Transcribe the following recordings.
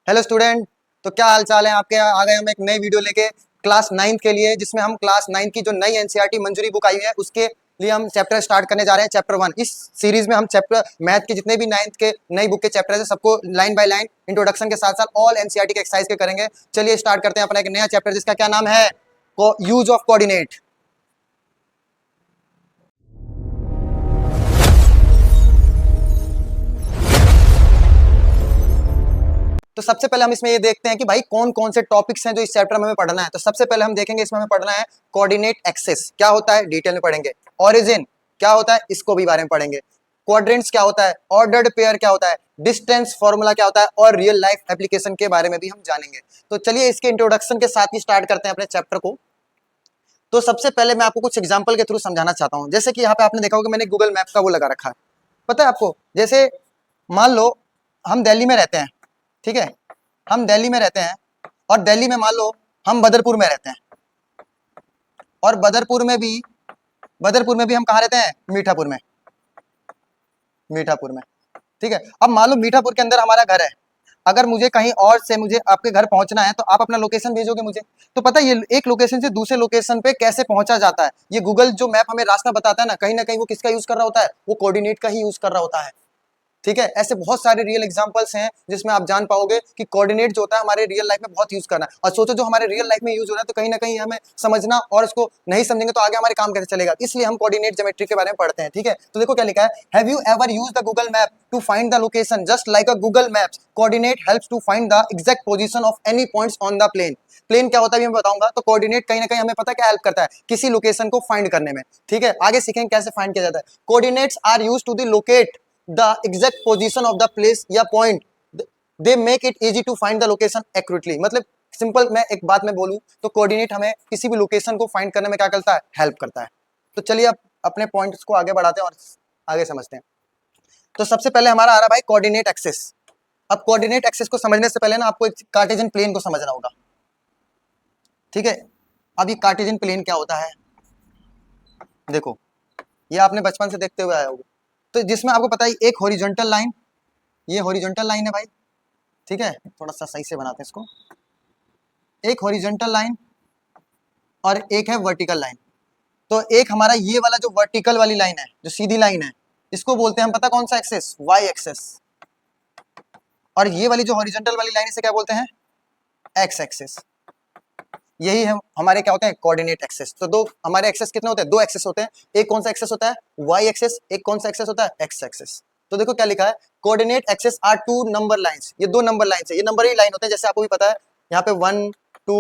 Hello student. तो क्या हाल चाल है आपके। आ गए हम एक नई वीडियो लेके क्लास 9th के लिए, जिसमें हम क्लास 9 की जो नई एनसीईआरटी मंजूरी बुक आई है उसके लिए हम चैप्टर स्टार्ट करने जा रहे हैं। चैप्टर 1 इस सीरीज में हम चैप्टर मैथ के जितने भी 9th के नई बुक के चैप्टर है सबको लाइन बाय लाइन इंट्रोडक्शन के साथ साथ ऑल एनसीईआरटी के एक्सरसाइज के करेंगे। चलिए स्टार्ट करते हैं अपना एक नया चैप्टर जिसका क्या नाम है, यूज ऑफ कोऑर्डिनेट। तो सबसे पहले हम इसमें ये देखते हैं कि भाई कौन कौन से टॉपिक्स हैं जो इस चैप्टर में हमें पढ़ना है। तो सबसे पहले हम देखेंगे इसमें हमें पढ़ना है कोऑर्डिनेट एक्सिस क्या होता है, डिटेल में पढ़ेंगे। ओरिजिन क्या होता है, इसको भी बारे में पढ़ेंगे। क्वाड्रेंट्स क्या होता है, ऑर्डर्ड पेयर क्या होता है, डिस्टेंस फॉर्मूला क्या होता है, और रियल लाइफ एप्लीकेशन के बारे में भी हम जानेंगे। तो चलिए इसके इंट्रोडक्शन के साथ ही स्टार्ट करते हैं अपने चैप्टर को। तो सबसे पहले मैं आपको कुछ एग्जाम्पल के थ्रू समझाना चाहता हूँ। जैसे कि यहाँ पे आपने देखा होगा मैंने गूगल मैप का वो लगा रखा है, पता है आपको। जैसे मान लो हम दिल्ली में रहते हैं, ठीक है, हम दिल्ली में रहते हैं और दिल्ली में मान लो हम बदरपुर में रहते हैं, और बदरपुर में भी हम कहाँ रहते हैं, मीठापुर में, मीठापुर में, ठीक है। अब मान लो मीठापुर के अंदर हमारा घर है। अगर मुझे कहीं और से मुझे आपके घर पहुंचना है तो आप अपना लोकेशन भेजोगे मुझे। तो पता है ये एक लोकेशन से दूसरे लोकेशन पे कैसे पहुंचा जाता है। ये गूगल जो मैप हमें रास्ता बताता है ना कहीं वो किसका यूज कर रहा होता है, वो कोऑर्डिनेट का ही यूज कर रहा होता है, ठीक है। ऐसे बहुत सारे रियल एग्जांपल्स हैं जिसमें आप जान पाओगे कि कोऑर्डिनेट जो होता है हमारे रियल लाइफ में बहुत यूज करना है। और सोचो जो हमारे रियल लाइफ में यूज हो रहा है तो कहीं ना कहीं हमें समझना, और इसको नहीं समझेंगे तो आगे हमारे काम कैसे चलेगा। इसलिए हम कोऑर्डिनेट ज्योमेट्री के बारे में पढ़ते हैं, ठीक है। तो देखो क्या लिखा है, have you ever used the Google map to find the location just like a Google maps coordinate helps to find the exact position of any points on the plane. Plane क्या होता है मैं बताऊंगा। तो कोऑर्डिनेट कहीं ना कहीं हमें पता क्या हेल्प करता है, किसी लोकेशन को फाइंड करने में, ठीक है। आगे सीखेंगे कैसे फाइंड किया जाता है। Coordinates are used to the locate the exact position of the place या point, they make it easy to find the location accurately। मतलब सिंपल मैं एक बात में बोलूं तो कोऑर्डिनेट हमें किसी भी लोकेशन को फाइंड करने में क्या करता है, हेल्प करता है। तो चलिए अब अपने पॉइंट्स को आगे बढ़ाते हैं और आगे समझते हैं। तो सबसे पहले हमारा आ रहा भाई कोऑर्डिनेट एक्सिस। अब कोऑर्डिनेट एक्सिस को समझने से पहले ना आपको एक कार्टेशियन प्लेन को समझना होगा, ठीक है। अब ये कार्टेशियन प्लेन क्या होता है, देखो ये आपने बचपन से देखते हुए आया होगा। तो जिसमें आपको पता है एक हॉरिजॉन्टल लाइन, ये हॉरिजॉन्टल लाइन है भाई, ठीक है। थोड़ा सा सही से बनाते हैं इसको, एक हॉरिजॉन्टल लाइन और एक है वर्टिकल लाइन। तो एक हमारा ये वाला जो वर्टिकल वाली लाइन है, जो सीधी लाइन है, इसको बोलते हैं हम पता कौन सा एक्सेस, वाई एक्सेस। और ये वाली जो हॉरिजॉन्टल वाली लाइन इसे क्या बोलते हैं, एक्स एक्सेस। यही हम हमारे क्या होते हैं, कोऑर्डिनेट एक्सेस। तो दो हमारे एक्सेस कितने होते हैं, दो एक्सेस होते हैं। एक कौन सा एक्सेस होता है, वाई एक्सेस, एक कौन सा एक्सेस होता है, एक्स एक्सेस। तो देखो क्या लिखा है, coordinate axes are two number lines. ये दो नंबर लाइंस है, ये नंबर ही लाइन होते हैं। जैसे आपको भी पता है यहाँ पे 1 2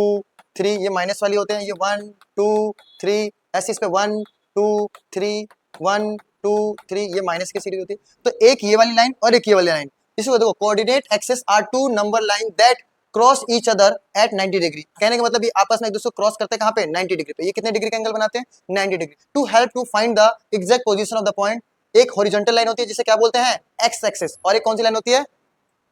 3 ये माइनस वाली होते हैं, ये 1 2 3 ऐसे इस पे 1 2 3 1 2 3 ये माइनस की सीरीज होती है। तो एक ये वाली लाइन और एक ये वाली लाइन, इसको देखो coordinate axes are two number line that cross each other at 90 degree. कहने का मतलब ये आपस में एक दूसरे को क्रॉस करते हैं कहाँ पे, 90 डिग्री पे। ये कितने डिग्री का एंगल बनाते हैं, 90 degree. To help to find the exact position of the point. एक हॉरिजॉन्टल लाइन होती है जिसे क्या बोलते हैं, एक्स एक्सिस, और एक कौन सी लाइन होती है,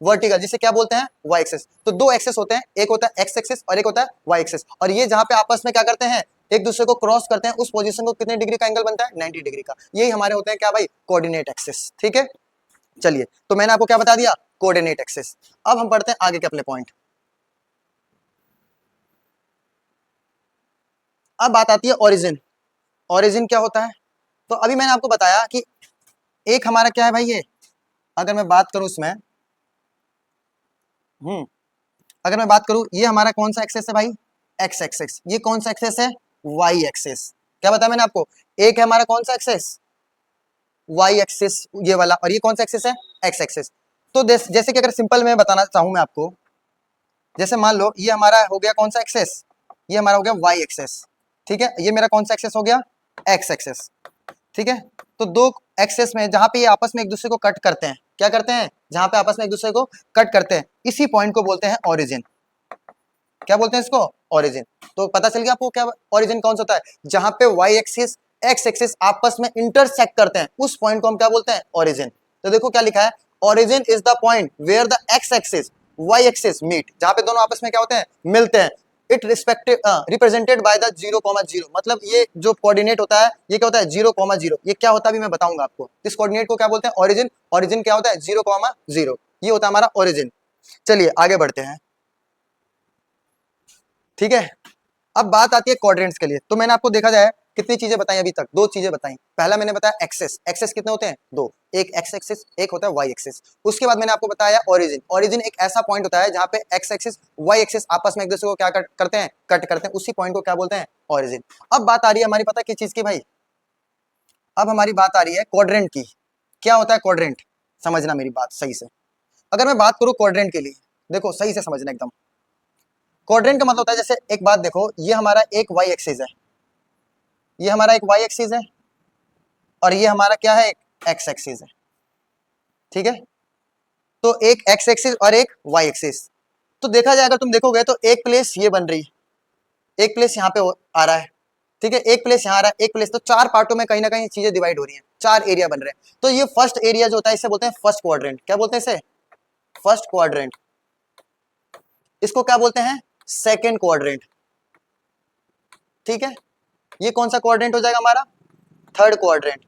वर्टिकल, जिसे क्या बोलते हैं, वाई एक्सिस। तो दो एक्सेस होते हैं, एक होता है एक्स एक्सिस और एक होता है वाई एक्सिस। और ये जहां पे आपस में क्या करते हैं, एक दूसरे को क्रॉस करते हैं, उस पोजीशन को कितने डिग्री का एंगल बनता है, 90 डिग्री का। यही हमारे होते हैं क्या भाई, कोऑर्डिनेट एक्सिस, ठीक है। चलिए तो मैंने आपको क्या बता दिया, कोऑर्डिनेट एक्सिस। अब हम पढ़ते हैं आगे के अपने पॉइंट। अब बात आती है ओरिजिन। ओरिजिन क्या होता है, तो अभी मैंने आपको बताया कि एक हमारा क्या है भाई, ये अगर मैं बात करूं इसमें, अगर मैं बात करूं ये हमारा कौन सा एक्सेस है भाई, एक्स एक्सेस। ये कौन सा एक्सेस है, वाई एक्सेस। क्या बताया मैंने आपको, एक है हमारा कौन सा एक्सेस, वाई एक्सेस ये वाला, और ये कौन सा एक्सेस है, एक्स एक्सेस। तो जैसे कि अगर सिंपल में बताना चाहूं मैं आपको, जैसे मान लो ये हमारा हो गया कौन सा एक्सेस, ये हमारा हो गया वाई एक्सेस, ठीक है। ये मेरा कौन सा एक्सेस हो गया, एक्स एक्सेस, ठीक है। तो दो एक्सेस में जहां पे ये आपस में एक दूसरे को कट करते हैं, क्या करते हैं, जहां पे आपस में एक दूसरे को कट करते हैं, इसी पॉइंट को बोलते हैं ओरिजिन। क्या बोलते हैं इसको, ओरिजिन। तो पता चल गया आपको क्या ओरिजिन कौन सा होता है, जहां पे वाई एक्सिस एक्स एक्सिस आपस में इंटरसेक्ट करते हैं, उस पॉइंट को हम क्या बोलते हैं, ओरिजिन। तो देखो क्या लिखा है, origin is the point where the x axis y axis meet. जहां पे दोनों आपस में क्या होते हैं, मिलते हैं। It represented by the 0,0। मतलब ये जो कोऑर्डिनेट होता है ये क्या होता है, 0,0। ये क्या होता है अभी मैं बताऊंगा आपको। इस कोऑर्डिनेट को क्या बोलते हैं, ओरिजिन। ओरिजिन क्या होता है, 0,0। ये होता है हमारा ओरिजिन। चलिए आगे बढ़ते हैं, ठीक है। अब बात आती है क्वाड्रेंट्स के लिए। तो मैंने आपको देखा जाए कितनी चीजें बताई अभी तक, दो चीजें बताई। पहला मैंने बताया एक्सेस, एक्सेस कितने होते हैं, दो, एक एक्स एक्सिस, एक होता है वाई एक्सिस। उसके बाद मैंने आपको बताया ओरिजिन, ओरिजिन एक ऐसा पॉइंट होता है जहां पे एक्स एक्सिस वाई एक्सिस आपस में एक दूसरे को क्या करते हैं, कट करते हैं, उसी पॉइंट को क्या बोलते हैं, ओरिजिन। अब बात आ रही है हमारी, पता किस चीज की भाई, अब हमारी बात आ रही है क्वाड्रेंट की। क्या होता है क्वाड्रेंट, समझना मेरी बात सही से। अगर मैं बात करूं क्वाड्रेंट के लिए, देखो सही से समझना एकदम। क्वाड्रेंट का मतलब होता है, जैसे एक बात देखो, ये हमारा एक वाई एक्सिस है, ये हमारा एक वाई एक्सिस है, और ये हमारा क्या है, एक एक्स एक्सिस है, ठीक है। तो एक एक्स एक्सिस और एक वाई एक्सिस। तो देखा जाए, अगर तुम देखोगे तो एक प्लेस ये बन रही, एक प्लेस यहाँ पे आ रहा है, ठीक है, एक प्लेस यहाँ आ रहा है, एक प्लेस, तो चार पार्टों में कहीं ना कहीं चीजें डिवाइड हो रही हैं, चार एरिया बन रहे हैं। तो ये फर्स्ट एरिया जो होता है इसे बोलते हैं फर्स्ट क्वाड्रेंट। क्या बोलते हैं इसे, फर्स्ट क्वाड्रेंट। इसको क्या बोलते हैं, सेकेंड क्वाड्रेंट, ठीक है। ये कौन सा क्वाड्रेंट हो जाएगा हमारा, थर्ड क्वाड्रेंट,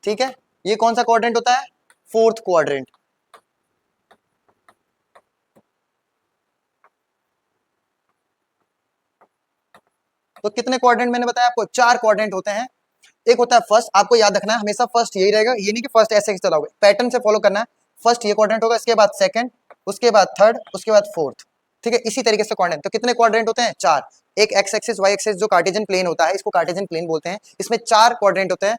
ठीक है। ये कौन सा क्वाड्रेंट होता है, फोर्थ क्वाड्रेंट। तो कितने क्वाड्रेंट मैंने बताया आपको, चार क्वाड्रेंट होते हैं। एक होता है फर्स्ट, आपको याद रखना है हमेशा फर्स्ट यही रहेगा, ये नहीं कि फर्स्ट ऐसे ही चलाओगे, पैटर्न से फॉलो करना है। फर्स्ट ये क्वाड्रेंट होगा, इसके बाद सेकंड, उसके बाद थर्ड, उसके बाद फोर्थ, ठीक है। इसी तरीके से क्वाड्रेंट, तो कितने क्वाड्रेंट होते हैं, चार। एक एक्स एक्सिस वाई एक्सिस जो कार्टेशियन प्लेन होता है, इसको कार्टेशियन प्लेन बोलते हैं। इसमें चार क्वाड्रेंट होते हैं,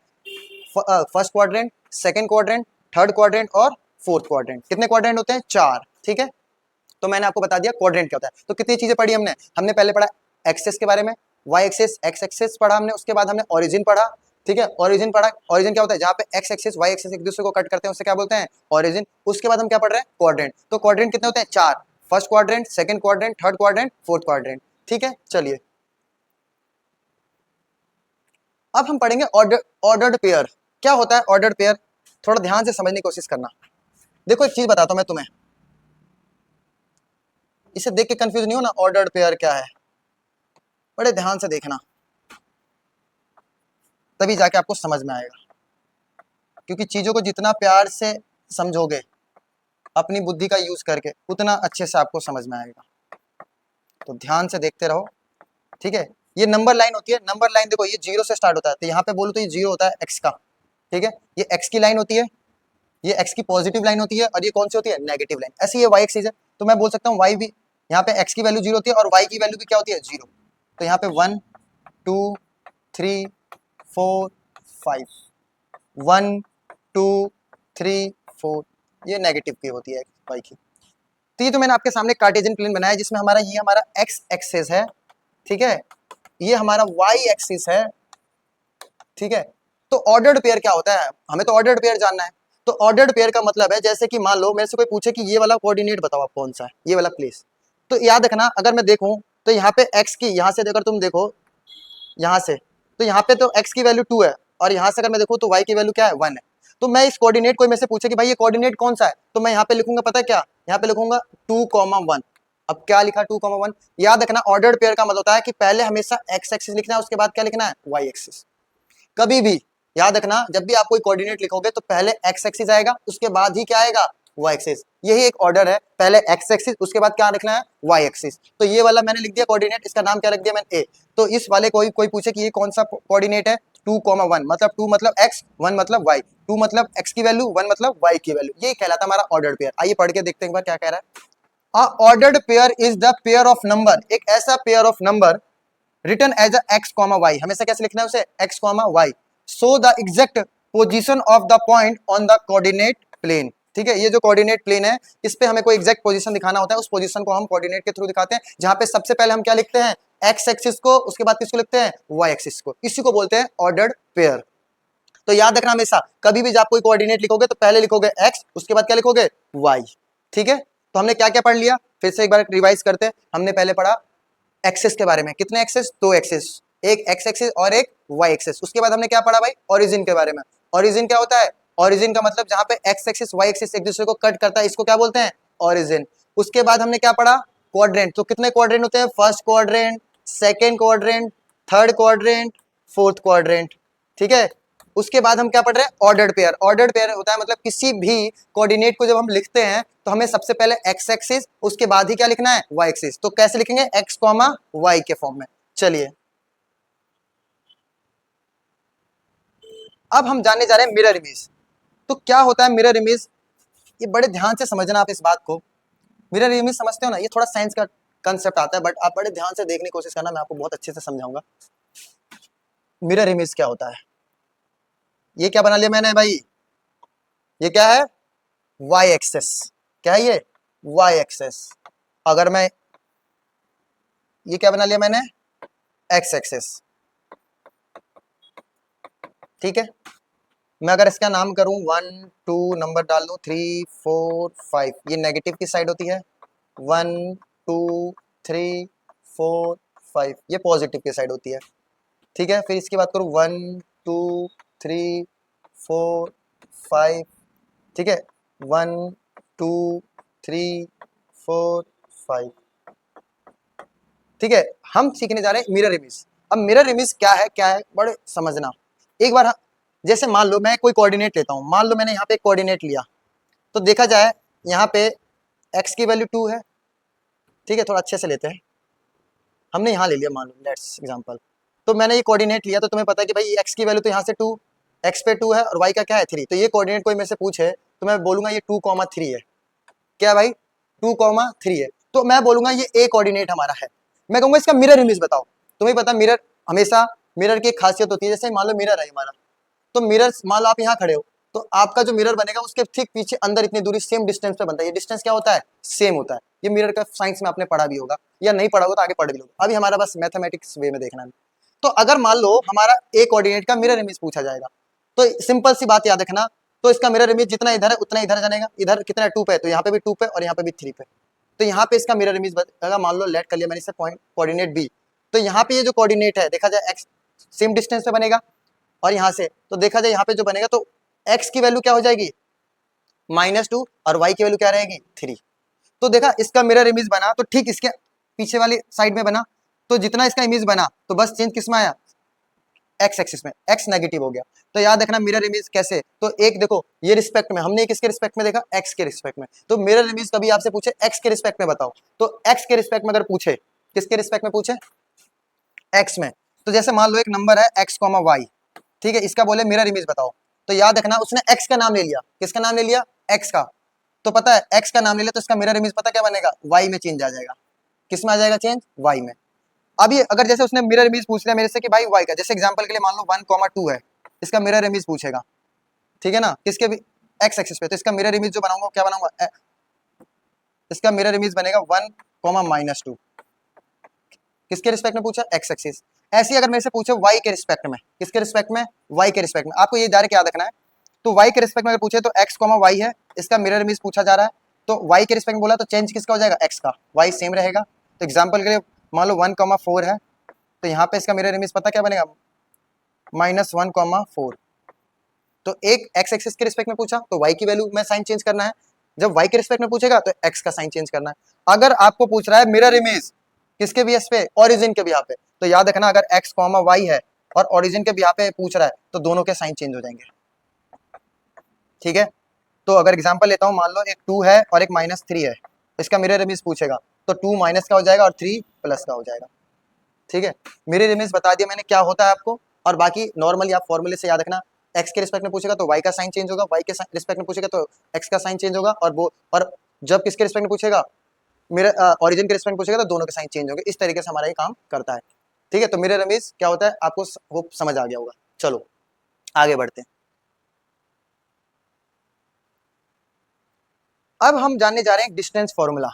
first quadrant, second quadrant, third quadrant और फोर्थ क्वाड्रेंट। कितने क्वाड्रेंट होते हैं, चार, ठीक है। तो मैंने आपको बता दिया क्वाड्रेंट क्या होता है। तो कितनी चीजें पढ़ी हमने, हमने पहले पढ़ा एक्सेस के बारे में, वाई एक्सिस, एक्स एक्सिस पढ़ा हमने, उसके बाद हमने ओरिजिन पढ़ा, ठीक है। ओरिजिन पढ़ा, ओरिजिन क्या होता है, जहाँ पे एक्स एक्सिस वाई एक्सिस एक दूसरे को कट करते हैं उसे क्या बोलते हैं, ओरिजिन। उसके बाद हम क्या पढ़ रहे हैं, क्वाड्रेंट। तो क्वाड्रेंट कितने होते हैं, चार, first quadrant, second quadrant, third quadrant, fourth quadrant, ठीक है। चलिए अब हम पढ़ेंगे ऑर्डर्ड पेयर। क्या होता है ऑर्डर्ड पेयर, थोड़ा ध्यान से समझने की कोशिश करना। देखो एक चीज बताता हूं मैं तुम्हें, इसे देख के कंफ्यूज नहीं हो ना, ऑर्डर्ड पेयर क्या है, बड़े ध्यान से देखना, तभी जाके आपको समझ में आएगा। क्योंकि चीजों को जितना प्यार से समझोगे, अपनी बुद्धि का यूज करके, उतना अच्छे से आपको समझ में आएगा। तो ध्यान से देखते रहो, ठीक है। ये नंबर लाइन होती है, नंबर लाइन देखो, ये जीरो से स्टार्ट होता है, तो यहाँ पे बोलो तो ये जीरो होता है एक्स का, ठीक है। ये एक्स की लाइन होती है, ये एक्स की पॉजिटिव लाइन होती है, और ये कौन सी होती है, नेगेटिव लाइन। ऐसी ये वाई एक्सिस है, तो मैं बोल सकता हूँ वाई भी, यहाँ पे एक्स की वैल्यू जीरो होती है और वाई की वैल्यू भी क्या होती है, जीरो। तो यहाँ पे 1 2 3 4 5, 1 2 3 4, ये नेगेटिव की होती है वाई की। तो ये तो मैंने आपके सामने कार्टेशियन प्लेन बनाया, जिसमें हमारा ये हमारा एक्स एक्सिस है, ठीक है, ये हमारा वाई एक्सिस है, ठीक है। तो ऑर्डर्ड पेयर क्या होता है, हमें तो ऑर्डर्ड पेयर जानना है। तो ऑर्डर्ड पेयर का मतलब है, जैसे कि मान लो मेरे से कोई पूछे कि ये वाला कोऑर्डिनेट बताओ आप कौन सा है, ये वाला प्लेस, तो याद रखना, अगर मैं देखूं तो यहाँ पे एक्स की, यहाँ से अगर तुम देखो यहाँ से, तो यहाँ पे तो एक्स की वैल्यू 2 है, और यहाँ से अगर मैं देखूं तो वाई की वैल्यू क्या है, 1 है। तो मैं इस कोऑर्डिनेट को, मेरे से पूछे कि भाई ये कोऑर्डिनेट कौन सा है, तो मैं यहाँ पे लिखूंगा, पता है क्या, यहाँ पे लिखूंगा 2,1। अब क्या लिखा 2,1, याद रखना ऑर्डर्ड पेयर का मतलब होता है कि पहले हमेशा एक्स एक्सिस लिखना है, उसके बाद क्या लिखना है, वाई एक्सिस। कभी भी याद रखना, जब भी आप कोई कोऑर्डिनेट लिखोगे तो पहले एक्स एक्सिस आएगा, उसके बाद ही क्या आएगा, वाई एक्सिस। यही एक ऑर्डर है, पहले एक्स एक्सिस, उसके बाद क्या लिखना है, वाई एक्सिस। तो ये वाला मैंने लिख दिया कोऑर्डिनेट, इसका नाम क्या रख दिया मैंने, ए। तो इस वाले कोई पूछे कि ये कौन सा कोऑर्डिनेट है, 2,1, मतलब 2 मतलब एक्स, 1 मतलब वाई, 2 मतलब एक्स की वैल्यू, 1 मतलब वाई की वैल्यू, ये कहलाता है हमारा ऑर्डर्ड पेयर। आइए पढ़ के देखते हैं एक बार क्या कह रहा है। Ordered pair is the pair of number, एक ऐसा pair of number return as a x comma y, हमेशा कैसे लिखना है उसे, x comma y, so the exact position of the point on the coordinate plane, ठीक है। ये जो कोऑर्डिनेट प्लेन है, इस पे हमें कोई एग्जैक्ट पोजीशन दिखाना होता है, उस पोजीशन को हम कोऑर्डिनेट के थ्रू दिखाते हैं, जहां पे सबसे पहले हम क्या लिखते हैं, एक्स एक्सिस को, उसके बाद किसको लिखते हैं, वाई एक्सिस को, इसी को बोलते हैं ऑर्डर्ड पेयर। तो याद रखना हमेशा, कभी भी जब आप कोई कोऑर्डिनेट लिखोगे तो पहले लिखोगे एक्स, उसके बाद क्या लिखोगे, वाई, ठीक है। तो हमने क्या क्या पढ़ लिया, फिर से एक बार रिवाइज करते हैं। हमने पहले पढ़ा एक्सेस के बारे में, कितने एक्सेस, दो एक्सेस, एक एक्स एक्सिस और एक वाई एक्सिस। उसके बाद हमने क्या पढ़ा भाई, ओरिजिन के बारे में। ओरिजिन क्या होता है, ओरिजिन का मतलब जहां पे एक्स एक्सिस वाई एक्सिस एक दूसरे को कट करता है, इसको क्या बोलते हैं, ओरिजिन। उसके बाद हमने क्या पढ़ा, क्वाड्रेंट। तो कितने क्वाड्रेंट होते हैं, first quadrant, second quadrant, third quadrant, fourth quadrant, ठीक है। उसके बाद हम क्या पढ़ रहे हैं, ऑर्डर्ड पेयर। ऑर्डर्ड पेयर होता है मतलब किसी भी कोऑर्डिनेट को जब हम लिखते हैं तो हमें सबसे पहले एक्स एक्सिस, उसके बाद ही क्या लिखना है, वाई एक्सिस। तो कैसे लिखेंगे, एक्स कॉमा वाई के फॉर्म में। चलिए अब हम जानने जा रहे हैं मिरर इमेज। तो क्या होता है मिरर इमेज, ये बड़े ध्यान से समझना आप इस बात को। मिरर इमेज समझते हो ना, ये थोड़ा साइंस का कंसेप्ट आता है, बट आप बड़े ध्यान से देखने की कोशिश करना, मैं आपको बहुत अच्छे से समझाऊंगा। मिरर इमेज क्या होता है, ये क्या बना लिया मैंने भाई, ये क्या है, वाई एक्सेस। क्या है ये, वाई एक्सेस। अगर मैं, ये क्या बना लिया मैंने, एक्स एक्सेस। ठीक है, मैं अगर इसका नाम करूं 1 2 नंबर डाल दूं 3 4 5, ये नेगेटिव की साइड होती है। 1 2 3 4 5, ये पॉजिटिव की साइड होती है। ठीक है, फिर इसकी बात करूं 1 2 3 4 5, ठीक है, 1 2 3 4 5। ठीक है, हम सीखने जा रहे हैं मिरर इमेज। अब मिरर इमेज क्या है, क्या है बड़े समझना एक बार। जैसे मान लो मैं कोई कोऑर्डिनेट लेता हूं, मान लो मैंने यहाँ पे एक कोऑर्डिनेट लिया, तो देखा जाए यहाँ पे x की वैल्यू 2 है। ठीक है, थोड़ा अच्छे से लेते हैं, हमने यहाँ ले लिया मान लो, लेट्स एग्जांपल। तो मैंने ये कोऑर्डिनेट लिया, तो तुम्हें पता है कि भाई x की वैल्यू तो यहाँ से 2, x पे 2 है और y का क्या है 3। तो ये कोऑर्डिनेट कोई मेरे से पूछे तो मैं बोलूंगा ये 2,3 है। क्या भाई, 2,3 है। तो मैं बोलूंगा ये ए कोऑर्डिनेट हमारा है। मैं कहूंगा इसका मिरर इमेज बताओ। तुम्हें पता मिरर हमेशा, मिरर की एक खासियत होती है, जैसे मान लो मिरर है हमारा, तो मिरर मान लो आप यहाँ खड़े हो, तो आपका जो मिरर बनेगा उसके ठीक पीछे अंदर इतनी दूरी सेम डिस्टेंस पे बनता है। ये डिस्टेंस क्या होता है, सेम होता है। ये मिरर का साइंस में आपने पढ़ा भी होगा, या नहीं पढ़ा होगा तो आगे पढ़ भी लोगे। अभी हमारा बस मैथमेटिक्स वे में देखना है। तो अगर मान लो हमारा ए कोऑर्डिनेट का मिरर इमेज पूछा जाएगा, तो सिंपल सी बात याद रखना, तो इसका मिरर इमेज जितना इधर है उतना इधर जाएगा। इधर कितना है, 2 पे, तो यहाँ पे भी 2 पे और यहाँ पे भी 3 पे। तो यहाँ पे इसका मिरर इमेज बनेगा, मान लो लेट कर लिया मैंने इसे पॉइंट कोऑर्डिनेट बी। तो यहाँ पे ये जो कोऑर्डिनेट है देखा जाए एक्स सेम डिस्टेंस पे बनेगा, और यहाँ से तो देखा जाए यहाँ पे जो बनेगा, तो x की वैल्यू क्या हो जाएगी, -2, और y की वैल्यू क्या रहेगी 3। तो देखा इसका मिरर इमेज बना, तो ठीक इसके पीछे वाली साइड में बना। तो जितना इसका इमेज बना तो बस चेंज किस में आया, x एक्सिस में, x नेगेटिव हो गया। तो याद रखना मिरर इमेज कैसे, तो एक देखो ये रिस्पेक्ट में, हमने किसके रिस्पेक्ट में देखा, x के रिस्पेक्ट में। तो मिरर इमेज कभी आपसे पूछे x के रिस्पेक्ट में बताओ, तो x के रिस्पेक्ट में अगर पूछे, किसके रिस्पेक्ट में पूछे, x में। तो जैसे मान लो एक नंबर है x, y, ठीक है, इसका बोले मिरर इमेज बताओ। तो याद रखना उसने x का नाम ले लिया, किसका नाम ले लिया, x का। तो पता है x का नाम ले लिया, तो इसका मिरर इमेज पता क्या बनेगा, y में चेंज आ जाएगा। किस में आ जाएगा चेंज, y में। अभी अगर जैसे उसने मिरर इमेज पूछ लिया मेरे से कि भाई y का, जैसे एग्जांपल के लिए मान लो 1,2 है, इसका मिरर इमेज पूछेगा, ठीक है ना, किसके भी x एक्सिस पे। तो इसका मिरर इमेज जो बनाऊंगा क्या बनाऊंगा, इसका मिरर इमेज बनेगा 1,-2। किसके रिस्पेक्ट में पूछा, x एक्सिस। ऐसे ही अगर मेरे से पूछे y के रिस्पेक्ट में, किसके रिस्पेक्ट में, y के रिस्पेक्ट में, आपको ये डायरेक्ट याद रखना है। तो y के रिस्पेक्ट में अगर पूछे तो x, y है, इसका मिरर इमेज पूछा जा रहा है। तो y के रिस्पेक्ट में बोला तो चेंज किसका हो जाएगा, x का, y सेम रहेगा। तो एग्जांपल के लिए मान लो 1,4 है, तो यहाँ पे इसका मिरर इमेज पता क्या बनेगा, -1,4। तो एक x एक्सिस के रिस्पेक्ट में पूछा तो y की वैल्यू में साइन चेंज करना है, जब y के रिस्पेक्ट में पूछेगा तो x का साइन चेंज करना है। अगर आपको पूछ रहा है मिरर इमेज किसके भी पे, ओरिजिन के भी यहाँ पे, तो याद रखना अगर x, y है और ओरिजिन के भी यहाँ पे पूछ रहा है तो दोनों के साइन चेंज हो जाएंगे। ठीक है, तो अगर एग्जांपल लेता हूँ, मान लो एक 2 है और एक -3 है, इसका मिरर इमेज पूछेगा तो 2 माइनस का हो जाएगा और 3 प्लस का हो जाएगा। ठीक है, मिरर इमेज बता दिया मैंने क्या होता है आपको, और बाकी नॉर्मली आप फॉर्मूले से याद रखना, x के रिस्पेक्ट में पूछेगा तो y का साइन चेंज होगा, y के रिस्पेक्ट में पूछेगा तो x का साइन चेंज होगा, और वो, और जब किसके रिस्पेक्ट में पूछेगा, मेरे ओरिजिन के रिस्पेक्ट में पूछेगा तो दोनों के साइन चेंज होंगे। इस तरीके से हमारा ये काम करता है। ठीक है, तो मिरर इमेज क्या होता है आपको होप समझ आ गया होगा। चलो आगे बढ़ते हैं। अब हम जानने जा रहे हैं डिस्टेंस फॉर्मूला।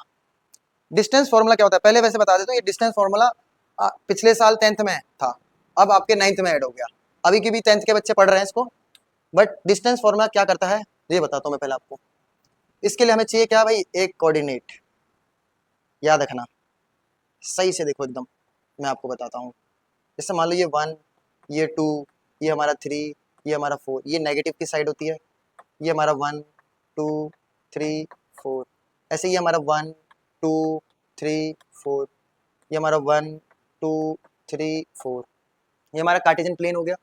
डिस्टेंस फॉर्मूला क्या होता है, पहले वैसे बता देता हूँ, ये डिस्टेंस फॉर्मूला पिछले साल 10th में था, अब आपके 9th में ऐड हो गया। अभी की भी 10th के बच्चे पढ़ रहे हैं इसको, बट डिस्टेंस फॉर्मूला क्या करता है ये बताता हूँ मैं पहले आपको। इसके लिए हमें चाहिए क्या भाई, एक कोऑर्डिनेट। याद रखना सही से, देखो एकदम मैं आपको बताता हूँ। जैसे मान लो ये 1, ये 2, ये हमारा 3, ये हमारा 4, ये नेगेटिव की साइड होती है। ये हमारा 1 2 3 4, ऐसे ये हमारा 1 2 3 4, ये हमारा 1 2 3 4, ये हमारा कार्टेशियन प्लेन हो गया।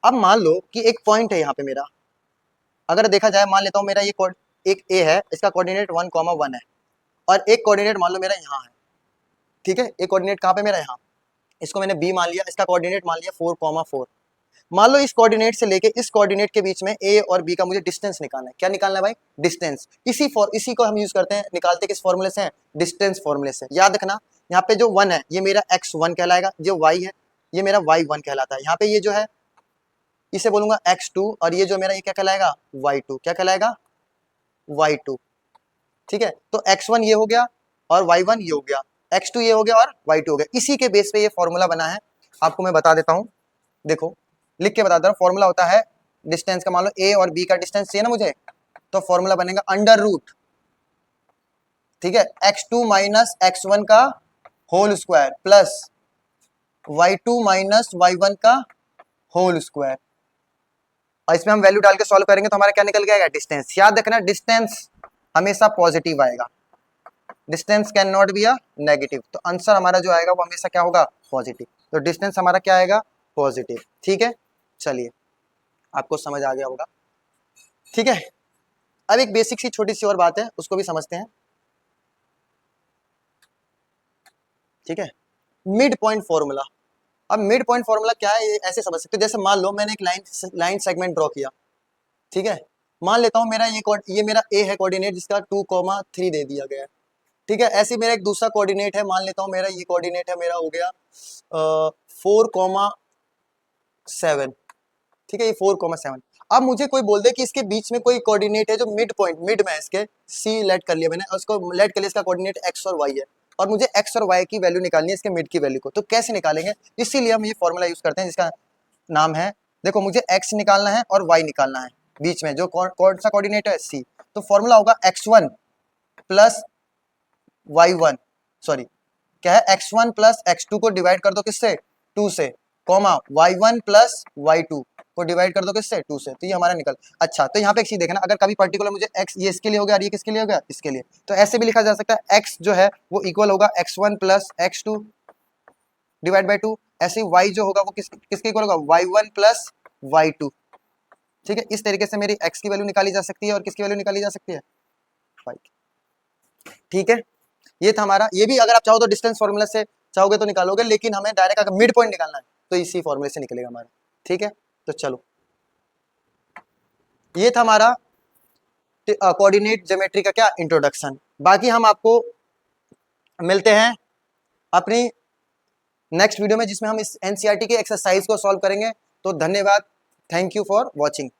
अब मान लो कि एक पॉइंट है यहाँ पे मेरा, अगर देखा जाए मान लेता हूँ मेरा ये एक ए है, इसका कोऑर्डिनेट 1,1 है, और एक कोऑर्डिनेट मान लो मेरा यहाँ है, ठीक है, एक कोऑर्डिनेट कहाँ पे मेरा यहाँ, इसको मैंने बी मान लिया, इसका कोऑर्डिनेट मान लिया 4,4। मान लो इस कोऑर्डिनेट से लेके इस कोऑर्डिनेट के बीच में ए और बी का मुझे डिस्टेंस निकालना है। क्या निकालना है भाई? डिस्टेंस। इसी को हम यूज करते हैं, निकालते किस फॉर्मूले से? डिस्टेंस फॉर्मूले से। याद रखना यहाँ पे जो 1 है ये मेरा x1 कहलाएगा, जो y है ये मेरा y1 कहलाता है। यहाँ पे ये जो है इसे बोलूंगा x2, और ये जो मेरा ये क्या कहलाएगा? y2। क्या कहलाएगा? y2। ठीक है, तो x1 ये हो गया और y1 ये हो गया, x2 ये हो गया और y2 हो गया। इसी के बेस पे ये फॉर्मूला बना है, आपको मैं बता देता हूं, देखो लिख के बता दे रहा हूं। फॉर्मूला होता है डिस्टेंस का, मान लो a और b का डिस्टेंस चाहिए ना मुझे, तो फॉर्मूला बनेगा अंडर रूट, ठीक है, x2 माइनस x1 का whole square plus y2 minus y1 का होल स्क्वायर। और इसमें हम वैल्यू डाल के सॉल्व करेंगे तो हमारा क्या निकल जाएगा? डिस्टेंस। याद रखना डिस्टेंस हमेशा पॉजिटिव आएगा, distance can not be a negative. तो आंसर हमारा जो आएगा वो हमेशा क्या होगा? पॉजिटिव। तो डिस्टेंस हमारा क्या आएगा? पॉजिटिव। ठीक है, चलिए आपको समझ आ गया होगा। ठीक है, अब एक बेसिक सी छोटी सी और बात है, उसको भी समझते हैं। ठीक है, मिड पॉइंट फॉर्मूला। अब मिड पॉइंट फॉर्मूला क्या है, ये ऐसे समझ सकते हो, जैसे मान लो मैंने एक लाइन सेगमेंट ड्रॉ किया, ठीक है, मान लेता हूं मेरा ये मेरा ए है कोऑर्डिनेट, जिसका 2,3 दे दिया गया है। ठीक है, ऐसे मेरा एक दूसरा कोऑर्डिनेट है, मान लेता हूं मेरा ये कोऑर्डिनेट है, मेरा हो गया 4,7। ठीक है, ये 4,7। अब मुझे कोई बोल दे कि इसके बीच में कोई कोऑर्डिनेट है जो मिड पॉइंट, मिड में है इसके, सी लेट कर लिया मैंने, उसको लेट कर लिया, इसका कोऑर्डिनेट एक्स और वाई है, और मुझे एक्स और वाई की वैल्यू निकालनी है इसके मिड की वैल्यू को। तो कैसे निकालेंगे? इसीलिए हम ये फॉर्मूला यूज करते हैं जिसका नाम है, देखो मुझे एक्स निकालना है और वाई निकालना है, बीच में जो कौन सा कोऑर्डिनेट है? सी। तो फॉर्मूला होगा x1 प्लस y1, सॉरी क्या है, x1 प्लस x2 को डिवाइड कर दो किससे? 2 से, कॉमा y1 प्लस y2 को डिवाइड कर दो किससे? 2 से। तो ये हमारा निकल। अच्छा, तो यहाँ पे एक चीज देखना, अगर कभी पर्टिकुलर मुझे x ये इसके लिए हो गया और ये किसके लिए हो गया? इसके लिए, तो ऐसे भी लिखा जा सकता है, x जो है वो इक्वल होगा x1 plus x2 divide by 2। ऐसे y जो होगा वो किसके इक्वल होगा? y1 plus y2। ठीक है, इस तरीके से मेरी x की वैल्यू निकाली जा सकती है, और किसकी वैल्यू निकाली जा सकती है? y। ठीक है, ये था हमारा। ये भी अगर आप चाहो तो डिस्टेंस फॉर्मूला से चाहोगे तो निकालोगे, लेकिन हमें डायरेक्ट अगर मिड पॉइंट निकालना है तो इसी फॉर्मूले से निकलेगा हमारा। ठीक है, तो चलो ये था हमारा कोऑर्डिनेट ज्योमेट्री का क्या इंट्रोडक्शन। बाकी हम आपको मिलते हैं अपनी नेक्स्ट वीडियो में, जिसमें हम इस एनसीईआरटी के एक्सरसाइज को सॉल्व करेंगे। तो धन्यवाद, थैंक यू फॉर वॉचिंग।